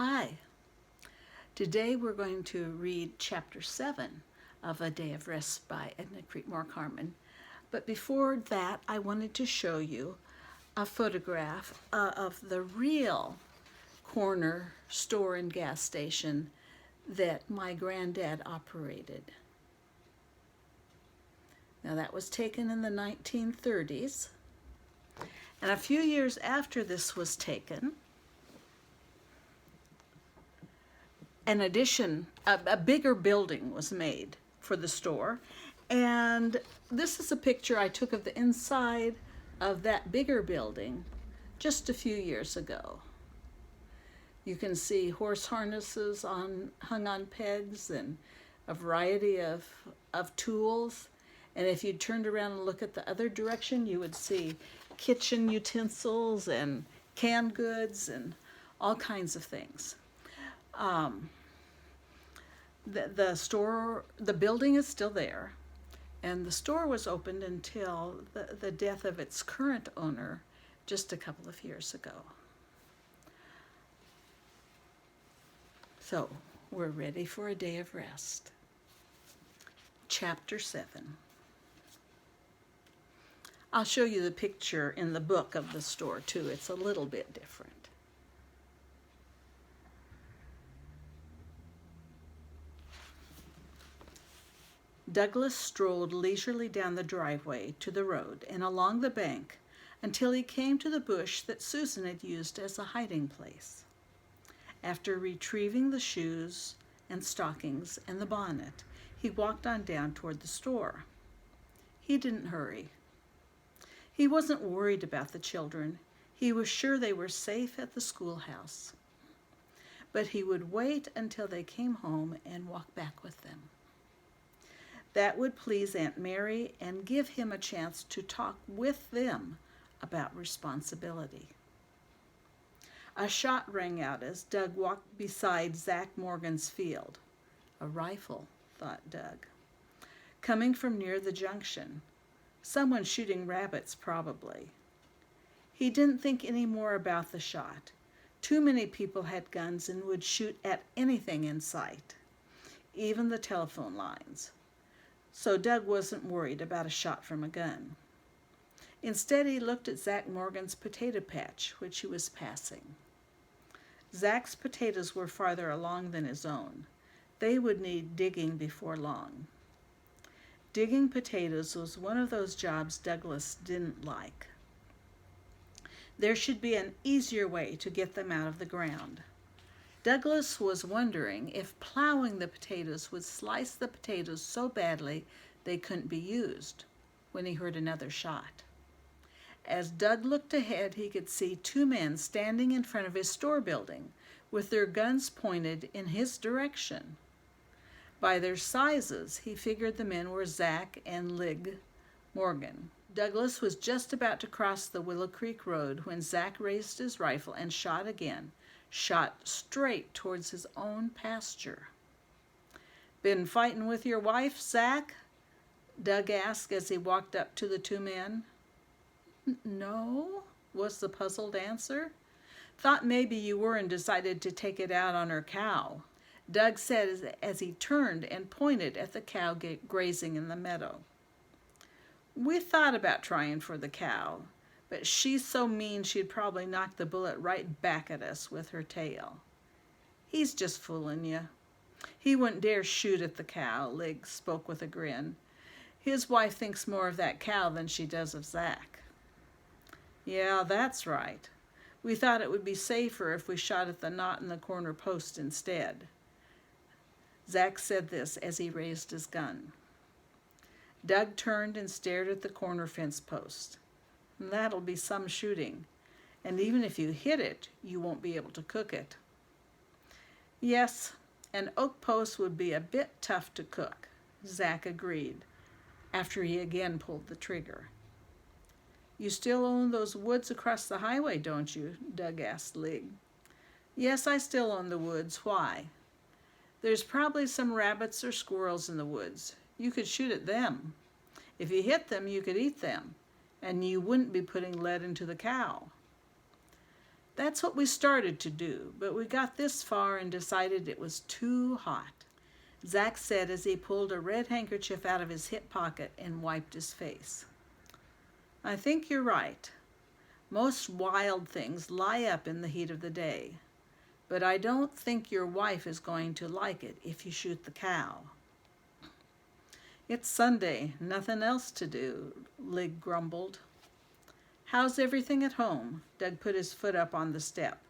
Hi, today we're going to read Chapter 7 of A Day of Rest by Edna Creekmore Carmen. But before that, I wanted to show you a photograph of the real corner store and gas station that my granddad operated. Now that was taken in the 1930s, and a few years after this was taken, an addition, a bigger building was made for the store. And this is a picture I took of the inside of that bigger building just a few years ago. You can see horse harnesses hung on pegs and a variety of tools. And if you turned around and look at the other direction, you would see kitchen utensils and canned goods and all kinds of things. The building is still there, and the store was opened until the death of its current owner just a couple of years ago. So we're ready for a day of rest. Chapter 7. I'll show you the picture in the book of the store too. It's a little bit different. Douglas strolled leisurely down the driveway to the road and along the bank until he came to the bush that Susan had used as a hiding place. After retrieving the shoes and stockings and the bonnet, he walked on down toward the store. He didn't hurry. He wasn't worried about the children. He was sure they were safe at the schoolhouse. But he would wait until they came home and walk back with them. That would please Aunt Mary and give him a chance to talk with them about responsibility. A shot rang out as Doug walked beside Zach Morgan's field. A rifle, thought Doug. Coming from near the junction. Someone shooting rabbits, probably. He didn't think any more about the shot. Too many people had guns and would shoot at anything in sight, even the telephone lines. So Doug wasn't worried about a shot from a gun. Instead, he looked at Zach Morgan's potato patch, which he was passing. Zach's potatoes were farther along than his own. They would need digging before long. Digging potatoes was one of those jobs Douglas didn't like. There should be an easier way to get them out of the ground. Douglas was wondering if plowing the potatoes would slice the potatoes so badly they couldn't be used when he heard another shot. As Doug looked ahead, he could see two men standing in front of his store building with their guns pointed in his direction. By their sizes, he figured the men were Zach and Lig Morgan. Douglas was just about to cross the Willow Creek Road when Zach raised his rifle and shot again. Shot straight towards his own pasture. "Been fighting with your wife, Zach?" Doug asked as he walked up to the two men. "No," was the puzzled answer. "Thought maybe you were and decided to take it out on her cow," Doug said as he turned and pointed at the cow grazing in the meadow. "We thought about trying for the cow, but she's so mean she'd probably knock the bullet right back at us with her tail." "He's just fooling you. He wouldn't dare shoot at the cow," Lig spoke with a grin. "His wife thinks more of that cow than she does of Zach." "Yeah, that's right. We thought it would be safer if we shot at the knot in the corner post instead." Zach said this as he raised his gun. Doug turned and stared at the corner fence post. "That'll be some shooting, and even if you hit it, you won't be able to cook it." "Yes, an oak post would be a bit tough to cook," Zach agreed, after he again pulled the trigger. "You still own those woods across the highway, don't you?" Doug asked Lig. "Yes, I still own the woods. Why?" "There's probably some rabbits or squirrels in the woods. You could shoot at them. If you hit them, you could eat them, and you wouldn't be putting lead into the cow." That's what we started to do, but we got this far and decided it was too hot, Zach said as he pulled a red handkerchief out of his hip pocket and wiped his face. I think you're right. Most wild things lie up in the heat of the day, but I don't think your wife is going to like it if you shoot the cow. It's Sunday, nothing else to do, Lig grumbled. How's everything at home? Doug put his foot up on the step.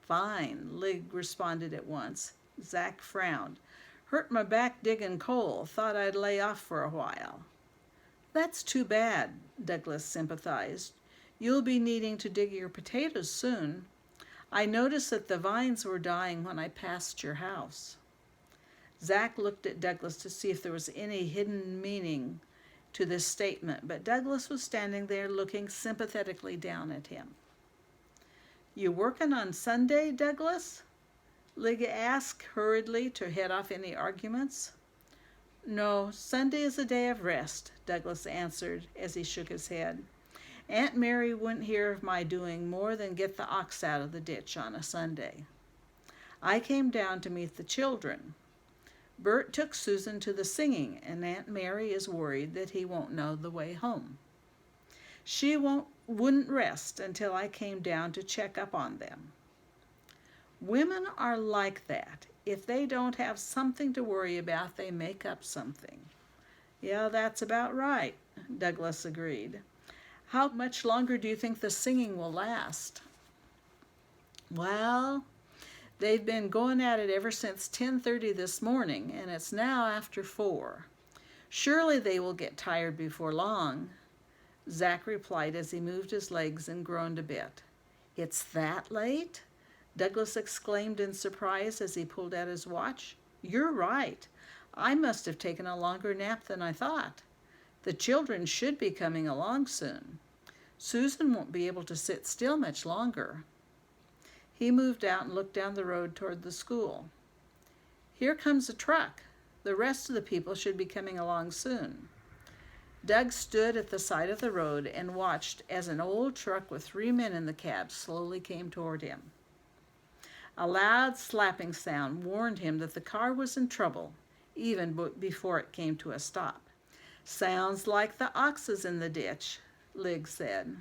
Fine, Lig responded at once. Zach frowned. Hurt my back digging coal. Thought I'd lay off for a while. That's too bad, Douglas sympathized. You'll be needing to dig your potatoes soon. I noticed that the vines were dying when I passed your house. Zach looked at Douglas to see if there was any hidden meaning to this statement, but Douglas was standing there looking sympathetically down at him. You working on Sunday, Douglas? Lig asked hurriedly to head off any arguments. No, Sunday is a day of rest, Douglas answered as he shook his head. Aunt Mary wouldn't hear of my doing more than get the ox out of the ditch on a Sunday. I came down to meet the children. Bert took Susan to the singing, and Aunt Mary is worried that he won't know the way home. She wouldn't rest until I came down to check up on them. Women are like that. If they don't have something to worry about, they make up something. Yeah, that's about right, Douglas agreed. How much longer do you think the singing will last? Well, they've been going at it ever since 10:30 this morning, and it's now after 4. Surely they will get tired before long, Zach replied as he moved his legs and groaned a bit. It's that late? Douglas exclaimed in surprise as he pulled out his watch. You're right. I must have taken a longer nap than I thought. The children should be coming along soon. Susan won't be able to sit still much longer. He moved out and looked down the road toward the school. Here comes a truck. The rest of the people should be coming along soon. Doug stood at the side of the road and watched as an old truck with 3 men in the cab slowly came toward him. A loud slapping sound warned him that the car was in trouble, even before it came to a stop. Sounds like the oxes in the ditch, Lig said.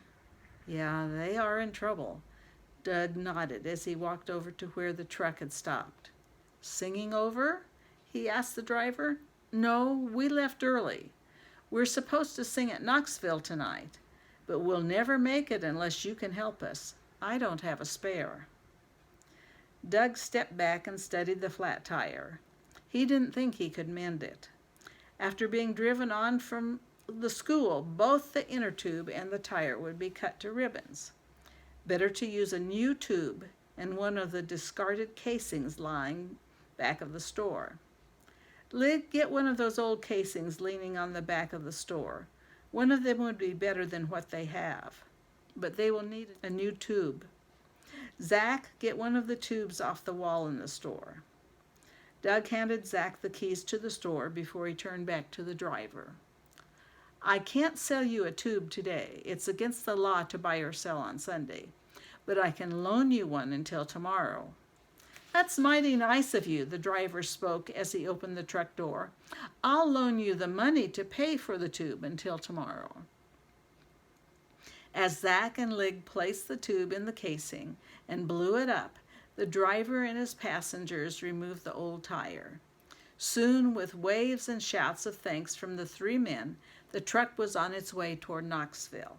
Yeah, they are in trouble. Doug nodded as he walked over to where the truck had stopped. Singing over? He asked the driver. No, we left early. We're supposed to sing at Knoxville tonight, but we'll never make it unless you can help us. I don't have a spare. Doug stepped back and studied the flat tire. He didn't think he could mend it. After being driven on from the school, both the inner tube and the tire would be cut to ribbons. Better to use a new tube and one of the discarded casings lying back of the store. Lig, get one of those old casings leaning on the back of the store. One of them would be better than what they have, but they will need a new tube. Zach, get one of the tubes off the wall in the store. Doug handed Zach the keys to the store before he turned back to the driver. I can't sell you a tube today. It's against the law to buy or sell on Sunday, but I can loan you one until tomorrow. That's mighty nice of you, the driver spoke as he opened the truck door. I'll loan you the money to pay for the tube until tomorrow. As Zach and Lig placed the tube in the casing and blew it up, the driver and his passengers removed the old tire. Soon, with waves and shouts of thanks from the 3 men, the truck was on its way toward Knoxville.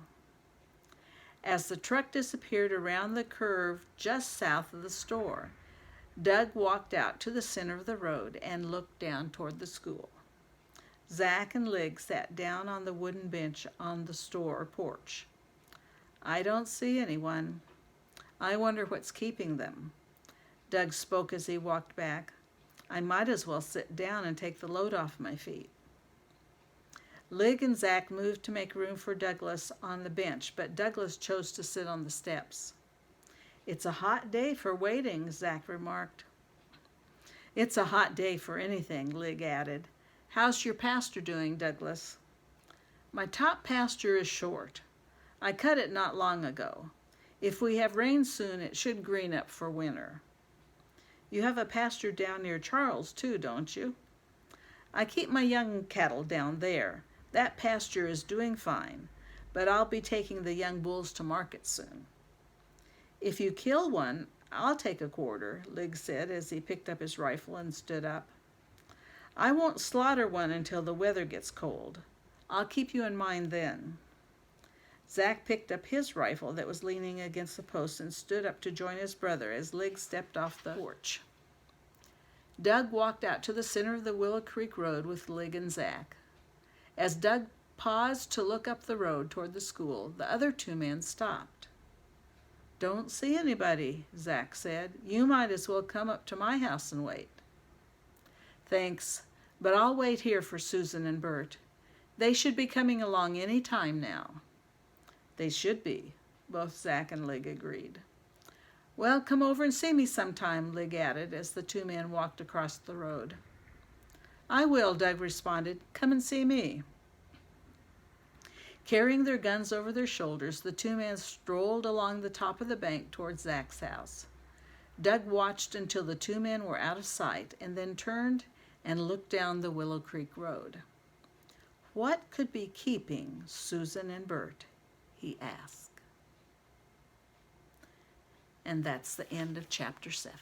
As the truck disappeared around the curve just south of the store, Doug walked out to the center of the road and looked down toward the school. Zach and Lig sat down on the wooden bench on the store porch. I don't see anyone. I wonder what's keeping them. Doug spoke as he walked back. I might as well sit down and take the load off my feet. Lig and Zach moved to make room for Douglas on the bench, but Douglas chose to sit on the steps. It's a hot day for waiting, Zach remarked. It's a hot day for anything, Lig added. How's your pasture doing, Douglas? My top pasture is short. I cut it not long ago. If we have rain soon, it should green up for winter. You have a pasture down near Charles, too, don't you? I keep my young cattle down there. That pasture is doing fine, but I'll be taking the young bulls to market soon. If you kill one, I'll take a quarter, Lig said as he picked up his rifle and stood up. I won't slaughter one until the weather gets cold. I'll keep you in mind then. Zack picked up his rifle that was leaning against the post and stood up to join his brother as Lig stepped off the porch. Doug walked out to the center of the Willow Creek Road with Lig and Zack. As Doug paused to look up the road toward the school, the other two men stopped. Don't see anybody, Zack said. You might as well come up to my house and wait. Thanks, but I'll wait here for Susan and Bert. They should be coming along any time now. They should be, both Zack and Lig agreed. Well, come over and see me sometime, Lig added as the two men walked across the road. I will, Doug responded. Come and see me. Carrying their guns over their shoulders, the two men strolled along the top of the bank toward Zack's house. Doug watched until the two men were out of sight and then turned and looked down the Willow Creek Road. What could be keeping Susan and Bert? He asked. And that's the end of chapter 7.